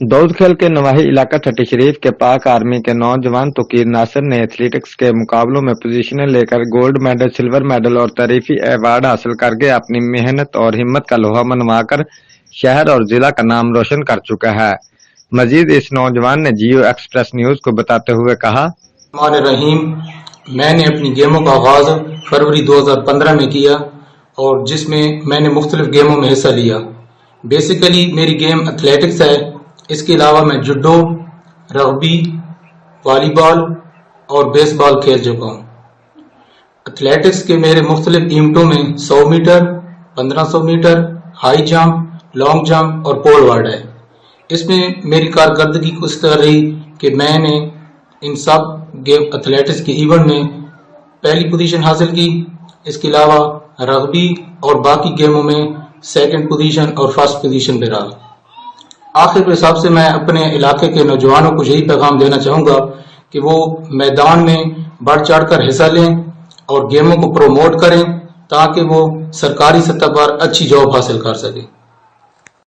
दौद खेल के नवाही इलाका छठी शरीफ के पाक आर्मी के नौजवान तुकीर नासिर ने एथलेटिक्स के मुकाबलों में पोजीशनें लेकर गोल्ड मेडल, सिल्वर मेडल और तारीफी अवार्ड हासिल करके अपनी मेहनत और हिम्मत का लोहा मनवाकर शहर और जिला का नाम रोशन कर चुका है। मजीद इस नौजवान ने जियो एक्सप्रेस न्यूज को बताते हुए कहा, रहीम, मैंने अपनी गेमों का आगाज फरवरी 2015 में किया और जिसमें मैंने मुख्तलिफ गेमों में हिस्सा लिया। बेसिकली मेरी गेम एथलेटिक्स है। इसके अलावा मैं जुडो, रग्बी, वॉलीबॉल और बेसबॉल खेल चुका हूँ। एथलेटिक्स के मेरे मुख्तलिफ इवेंटों में 100 metre, 1500 metre, high jump, long jump और पोल वॉल्ट है। इसमें मेरी कारकर्दगी कुछ तरह रही कि मैंने इन सब गेम एथलेटिक्स के इवेंट में पहली पोजीशन हासिल की। इसके अलावा रग्बी और बाकी गेमों में सेकंड पोजीशन और फर्स्ट पोजीशन पे रहा। आखिर के हिसाब से मैं अपने इलाके के नौजवानों को यही पैगाम देना चाहूँगा कि वो मैदान में बढ़ चढ़ कर हिस्सा लें और गेमों को प्रमोट करें ताकि वो सरकारी सतह पर अच्छी जॉब हासिल कर सकें।